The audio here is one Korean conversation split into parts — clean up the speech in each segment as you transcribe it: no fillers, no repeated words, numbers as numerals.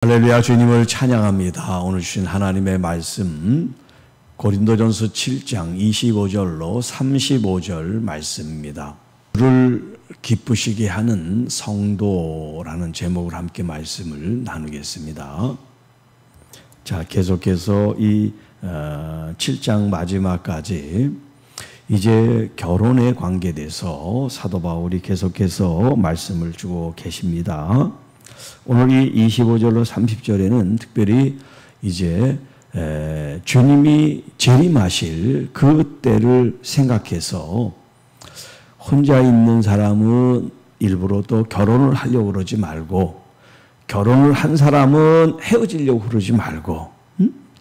할렐루야, 주님을 찬양합니다. 오늘 주신 하나님의 말씀 고린도전서 7장 25절로 35절 말씀입니다. 주를 기쁘시게 하는 성도라는 제목으로 함께 말씀을 나누겠습니다. 자, 계속해서 이 7장 마지막까지 이제 결혼에 관계돼서 사도 바울이 계속해서 말씀을 주고 계십니다. 오늘 이 25절로 30절에는 특별히 이제 주님이 재림하실 그 때를 생각해서 혼자 있는 사람은 일부러 또 결혼을 하려고 그러지 말고, 결혼을 한 사람은 헤어지려고 그러지 말고,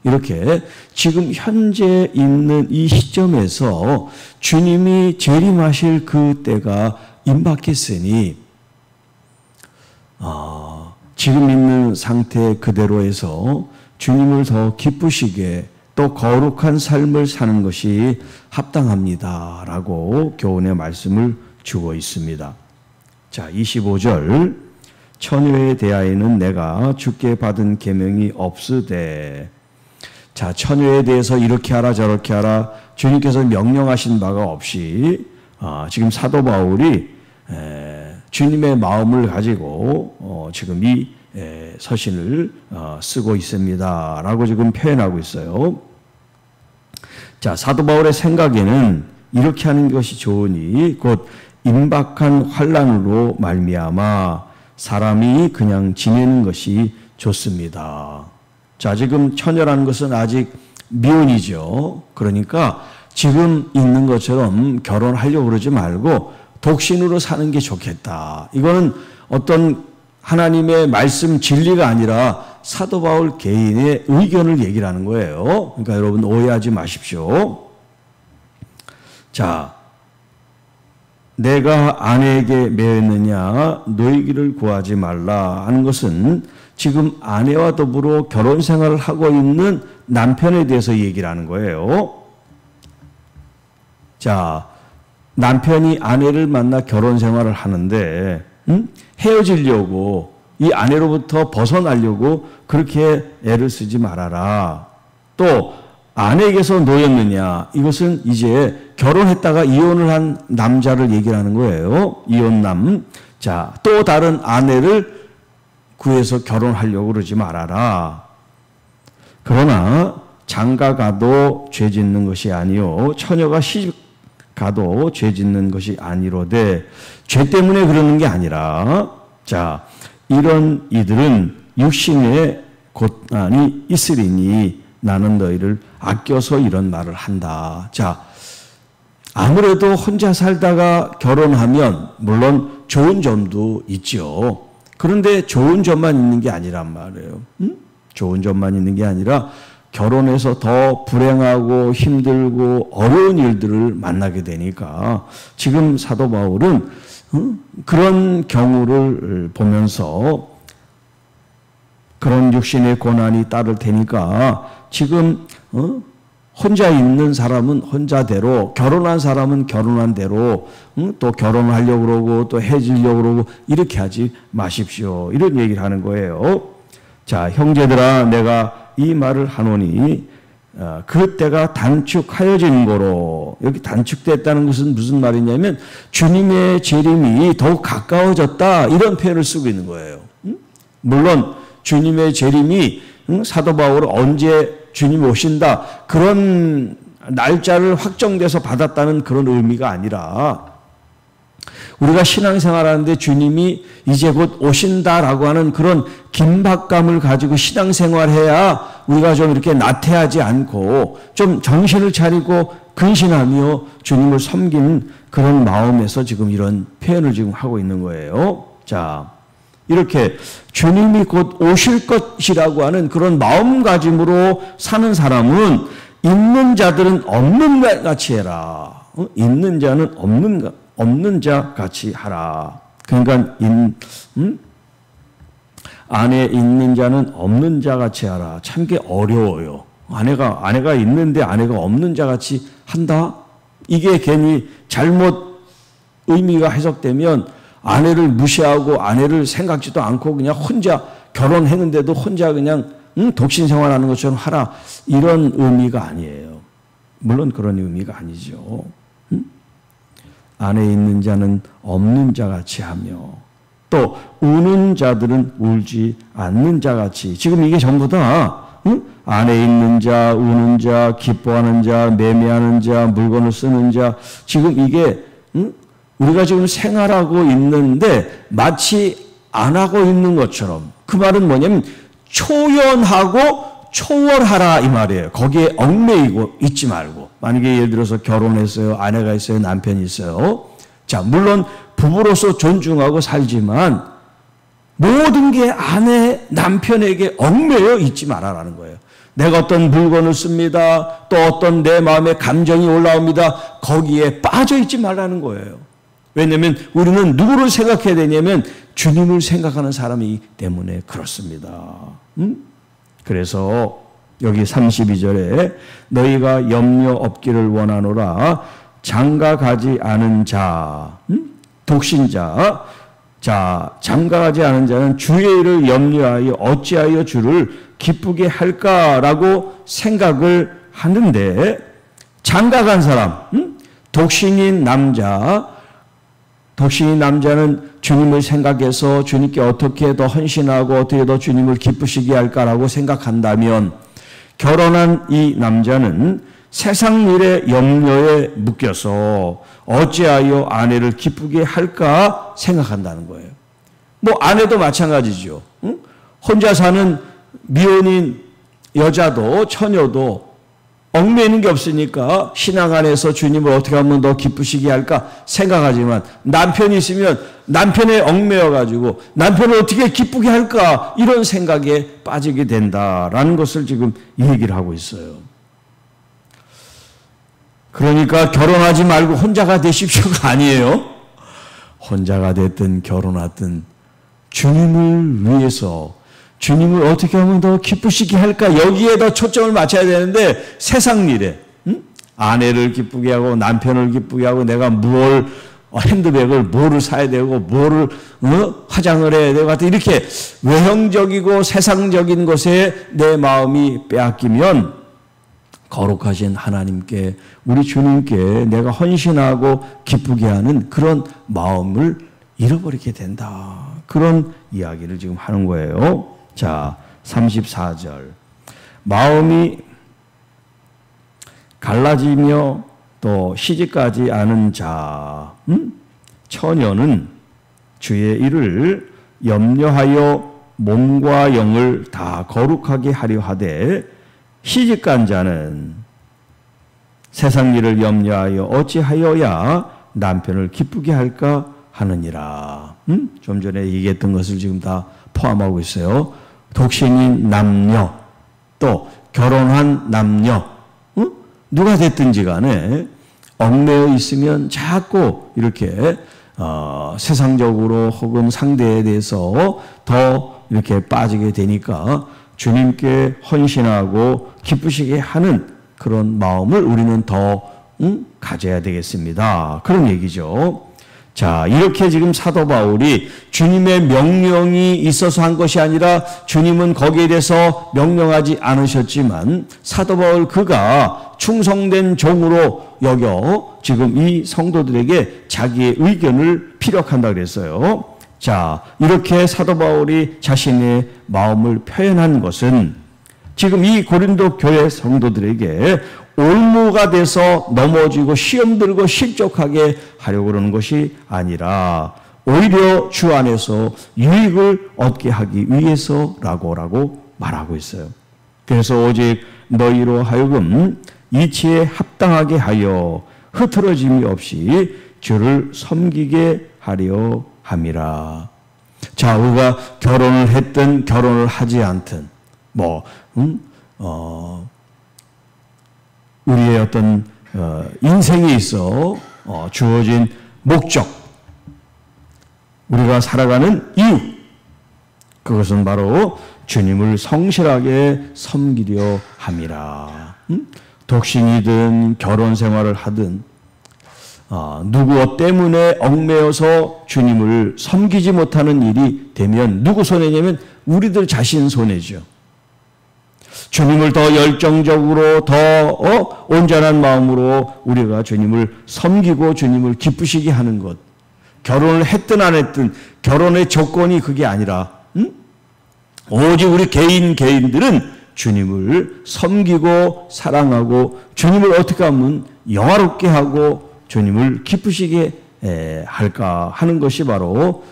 이렇게 지금 현재 있는 이 시점에서 주님이 재림하실 그 때가 임박했으니 지금 있는 상태 그대로에서 주님을 더 기쁘시게 또 거룩한 삶을 사는 것이 합당합니다라고 교훈의 말씀을 주고 있습니다. 자, 25절 처녀에 대하여는 내가 주께 받은 계명이 없으되. 자, 처녀에 대해서 이렇게 하라 저렇게 하라 주님께서 명령하신 바가 없이 지금 사도 바울이 주님의 마음을 가지고 지금 이 서신을 쓰고 있습니다 라고 지금 표현하고 있어요. 자, 사도 바울의 생각에는 이렇게 하는 것이 좋으니 곧 임박한 환난으로 말미암아 사람이 그냥 지내는 것이 좋습니다. 자, 지금 처녀라는 것은 아직 미혼이죠. 그러니까 지금 있는 것처럼 결혼하려고 그러지 말고 독신으로 사는 게 좋겠다. 이거는 어떤 하나님의 말씀 진리가 아니라 사도 바울 개인의 의견을 얘기를 하는 거예요. 그러니까 여러분 오해하지 마십시오. 자, 내가 아내에게 매였느냐 노이기를 구하지 말라 하는 것은 지금 아내와 더불어 결혼 생활을 하고 있는 남편에 대해서 얘기를 하는 거예요. 자, 남편이 아내를 만나 결혼 생활을 하는데 헤어지려고 이 아내로부터 벗어나려고 그렇게 애를 쓰지 말아라. 또 아내에게서 놓였느냐, 이것은 이제 결혼했다가 이혼을 한 남자를 얘기를 하는 거예요. 이혼남. 자, 또 다른 아내를 구해서 결혼하려고 그러지 말아라. 그러나 장가 가도 죄 짓는 것이 아니요 처녀가 시집 가도 죄 짓는 것이 아니로되, 죄 때문에 그러는 게 아니라, 자, 이런 이들은 육신에 고난이 있으리니 나는 너희를 아껴서 이런 말을 한다. 자, 아무래도 혼자 살다가 결혼하면 물론 좋은 점도 있죠. 그런데 좋은 점만 있는 게 아니란 말이에요. 좋은 점만 있는 게 아니라 결혼해서 더 불행하고 힘들고 어려운 일들을 만나게 되니까 지금 사도 바울은 그런 경우를 보면서 그런 육신의 고난이 따를 테니까 지금 혼자 있는 사람은 혼자대로, 결혼한 사람은 결혼한 대로 또 결혼하려고 그러고 또 헤어지려고 그러고 이렇게 하지 마십시오. 이런 얘기를 하는 거예요. 자, 형제들아 내가 이 말을 하노니 그 때가 단축하여지는 거로. 여기 단축됐다는 것은 무슨 말이냐면 주님의 재림이 더욱 가까워졌다, 이런 표현을 쓰고 있는 거예요. 물론 주님의 재림이 사도 바울은 언제 주님이 오신다 그런 날짜를 확정돼서 받았다는 그런 의미가 아니라, 우리가 신앙생활하는데 주님이 이제 곧 오신다라고 하는 그런 긴박감을 가지고 신앙생활해야 우리가 좀 이렇게 나태하지 않고 좀 정신을 차리고 근신하며 주님을 섬기는 그런 마음에서 지금 이런 표현을 지금 하고 있는 거예요. 자, 이렇게 주님이 곧 오실 것이라고 하는 그런 마음가짐으로 사는 사람은 있는 자들은 없는 자 같이 해라. 있는 자는 없는 자 같이 하라. 그러니까 안에 있는 자는 없는 자 같이 하라. 참 게 어려워요. 아내가 있는데 아내가 없는 자 같이 한다? 이게 괜히 잘못 의미가 해석되면 아내를 무시하고 아내를 생각지도 않고 그냥 혼자 결혼했는데도 혼자 그냥 독신 생활하는 것처럼 하라 이런 의미가 아니에요. 물론 그런 의미가 아니죠. 안에 있는 자는 없는 자같이 하며 또 우는 자들은 울지 않는 자같이. 지금 이게 전부 다 안에 있는 자, 우는 자, 기뻐하는 자, 매매하는 자, 물건을 쓰는 자. 지금 이게 우리가 지금 생활하고 있는데 마치 안 하고 있는 것처럼. 그 말은 뭐냐면 초연하고 초월하라 이 말이에요. 거기에 얽매이고 있지 말고. 만약에 예를 들어서 결혼했어요. 아내가 있어요. 남편이 있어요. 자, 물론 부부로서 존중하고 살지만 모든 게 아내, 남편에게 얽매여 있지 말아라는 거예요. 내가 어떤 물건을 씁니다. 또 어떤 내 마음에 감정이 올라옵니다. 거기에 빠져 있지 말라는 거예요. 왜냐하면 우리는 누구를 생각해야 되냐면 주님을 생각하는 사람이기 때문에 그렇습니다. 그래서 여기 32절에 너희가 염려 없기를 원하노라. 장가가지 않은 자, 독신자. 자, 장가가지 않은 자는 주의 일을 염려하여 어찌하여 주를 기쁘게 할까라고 생각을 하는데, 장가간 사람, 독신인 남자는 주님을 생각해서 주님께 어떻게 더 헌신하고 어떻게 더 주님을 기쁘시게 할까라고 생각한다면, 결혼한 이 남자는 세상 일의 염려에 묶여서 어찌하여 아내를 기쁘게 할까 생각한다는 거예요. 뭐 아내도 마찬가지죠. 혼자 사는 미혼인 여자도 처녀도 얽매이는 게 없으니까 신앙 안에서 주님을 어떻게 하면 더 기쁘시게 할까 생각하지만, 남편이 있으면 남편에 얽매여 가지고 남편을 어떻게 기쁘게 할까 이런 생각에 빠지게 된다라는 것을 지금 얘기를 하고 있어요. 그러니까 결혼하지 말고 혼자가 되십시오가 아니에요. 혼자가 됐든 결혼하든 주님을 위해서, 주님을 어떻게 하면 더 기쁘시게 할까 여기에 더 초점을 맞춰야 되는데, 세상 일에 아내를 기쁘게 하고 남편을 기쁘게 하고 내가 뭘 핸드백을 뭐를 사야 되고 뭐를 화장을 해야 되고 하여튼 이렇게 외형적이고 세상적인 것에 내 마음이 빼앗기면 거룩하신 하나님께, 우리 주님께 내가 헌신하고 기쁘게 하는 그런 마음을 잃어버리게 된다. 그런 이야기를 지금 하는 거예요. 자, 34절. 마음이 갈라지며 또 시집가지 않은 자, 처녀는 주의 일을 염려하여 몸과 영을 다 거룩하게 하려 하되, 시집간 자는 세상 일을 염려하여 어찌하여야 남편을 기쁘게 할까 하느니라. 좀 전에 얘기했던 것을 지금 다 포함하고 있어요. 독신인 남녀, 또 결혼한 남녀, 누가 됐든지 간에 얽매여 있으면 자꾸 이렇게 세상적으로 혹은 상대에 대해서 더 이렇게 빠지게 되니까 주님께 헌신하고 기쁘시게 하는 그런 마음을 우리는 더 가져야 되겠습니다. 그런 얘기죠. 자, 이렇게 지금 사도 바울이 주님의 명령이 있어서 한 것이 아니라 주님은 거기에 대해서 명령하지 않으셨지만 사도 바울 그가 충성된 종으로 여겨 지금 이 성도들에게 자기의 의견을 피력한다 그랬어요. 자, 이렇게 사도 바울이 자신의 마음을 표현한 것은 지금 이 고린도 교회 성도들에게 올무가 돼서 넘어지고 시험 들고 실족하게 하려고 그러는 것이 아니라 오히려 주 안에서 유익을 얻게 하기 위해서라고 말하고 있어요. 그래서 오직 너희로 하여금 이치에 합당하게 하여 흐트러짐이 없이 주를 섬기게 하려 함이라. 자, 우리가 결혼을 했든 결혼을 하지 않든 우리의 어떤 인생에 있어 주어진 목적, 우리가 살아가는 이유, 그것은 바로 주님을 성실하게 섬기려 함이라. 독신이든 결혼 생활을 하든 누구 때문에 얽매여서 주님을 섬기지 못하는 일이 되면 누구 손해냐면 우리들 자신 손해죠. 주님을 더 열정적으로 더 온전한 마음으로 우리가 주님을 섬기고 주님을 기쁘시게 하는 것. 결혼을 했든 안 했든 결혼의 조건이 그게 아니라 오직 우리 개인들은 주님을 섬기고 사랑하고 주님을 어떻게 하면 영화롭게 하고 주님을 기쁘시게 할까 하는 것이 바로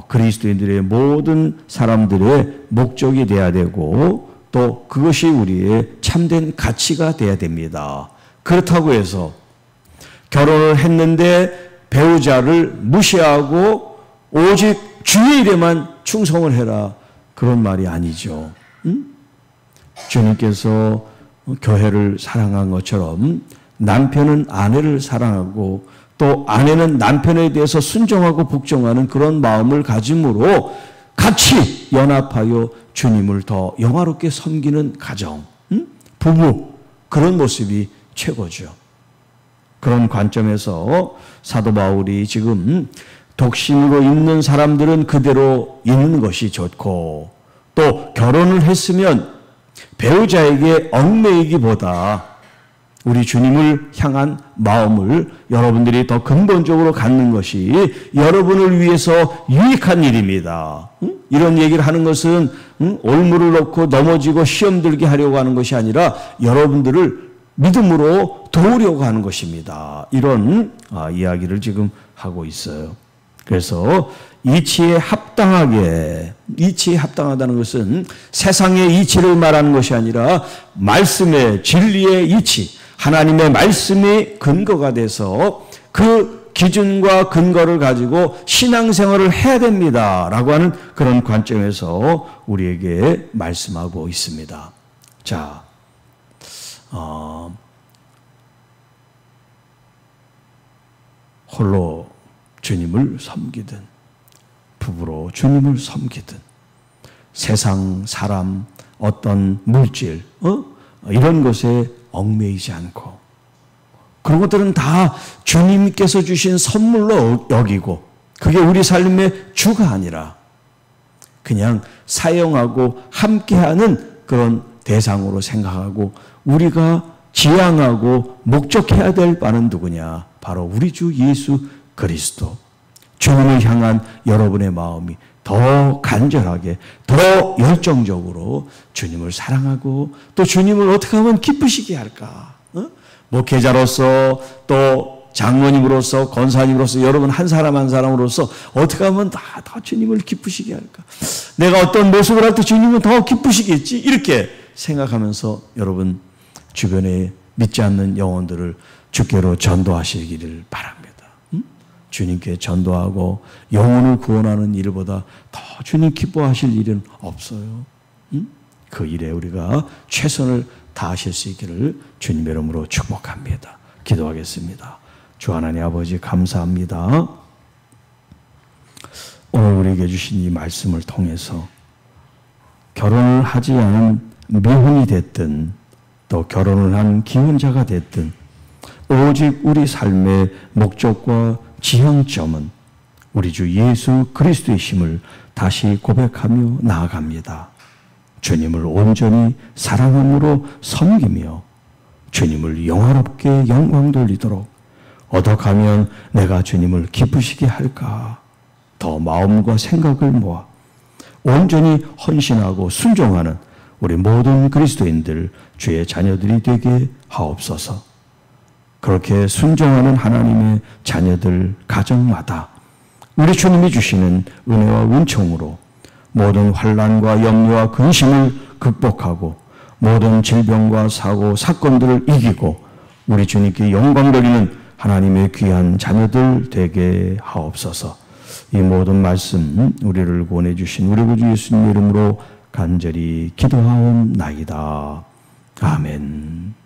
그리스도인들의 모든 사람들의 목적이 돼야 되고 또 그것이 우리의 참된 가치가 돼야 됩니다. 그렇다고 해서 결혼을 했는데 배우자를 무시하고 오직 주의 일에만 충성을 해라. 그런 말이 아니죠. 주님께서 교회를 사랑한 것처럼 남편은 아내를 사랑하고 또 아내는 남편에 대해서 순종하고 복종하는 그런 마음을 가짐으로 같이 연합하여 주님을 더 영화롭게 섬기는 가정, 부부, 그런 모습이 최고죠. 그런 관점에서 사도 바울이 지금 독신으로 있는 사람들은 그대로 있는 것이 좋고 또 결혼을 했으면 배우자에게 얽매이기보다 우리 주님을 향한 마음을 여러분들이 더 근본적으로 갖는 것이 여러분을 위해서 유익한 일입니다. 이런 얘기를 하는 것은 올무를 놓고 넘어지고 시험 들게 하려고 하는 것이 아니라 여러분들을 믿음으로 도우려고 하는 것입니다. 이런 이야기를 지금 하고 있어요. 그래서 이치에 합당하다는 것은 세상의 이치를 말하는 것이 아니라 말씀의 진리의 이치, 하나님의 말씀이 근거가 돼서 그 기준과 근거를 가지고 신앙생활을 해야 됩니다라고 하는 그런 관점에서 우리에게 말씀하고 있습니다. 자, 홀로 주님을 섬기든 부부로 주님을 섬기든 세상, 사람, 어떤 물질 이런 것에 얽매이지 않고 그런 것들은 다 주님께서 주신 선물로 여기고 그게 우리 삶의 주가 아니라 그냥 사용하고 함께하는 그런 대상으로 생각하고 우리가 지향하고 목적해야 될 바는 누구냐? 바로 우리 주 예수 그리스도. 주님을 향한 여러분의 마음이 더 간절하게, 더 열정적으로 주님을 사랑하고 또 주님을 어떻게 하면 기쁘시게 할까? 목회자로서 또 장로님으로서 권사님으로서 여러분 한 사람 한 사람으로서 어떻게 하면 다 주님을 기쁘시게 할까? 내가 어떤 모습을 할 때 주님은 더 기쁘시겠지? 이렇게 생각하면서 여러분 주변에 믿지 않는 영혼들을 주께로 전도하시기를 바랍니다. 주님께 전도하고 영혼을 구원하는 일보다 더 주님 기뻐하실 일은 없어요. 그 일에 우리가 최선을 다하실 수 있기를 주님의 이름으로 축복합니다. 기도하겠습니다. 주 하나님 아버지 감사합니다. 오늘 우리에게 주신 이 말씀을 통해서 결혼을 하지 않은 미혼이 됐든 또 결혼을 한 기혼자가 됐든 오직 우리 삶의 목적과 지향점은 우리 주 예수 그리스도의 힘을 다시 고백하며 나아갑니다. 주님을 온전히 사랑함으로 섬기며 주님을 영화롭게 영광 돌리도록 어떡하면 내가 주님을 기쁘시게 할까? 더 마음과 생각을 모아 온전히 헌신하고 순종하는 우리 모든 그리스도인들 주의 자녀들이 되게 하옵소서. 그렇게 순종하는 하나님의 자녀들 가정마다 우리 주님이 주시는 은혜와 은총으로 모든 환난과 염려와 근심을 극복하고 모든 질병과 사고, 사건들을 이기고 우리 주님께 영광 돌리는 하나님의 귀한 자녀들 되게 하옵소서. 이 모든 말씀 우리를 구원해 주신 우리 구주 예수님 이름으로 간절히 기도하옵나이다. 아멘.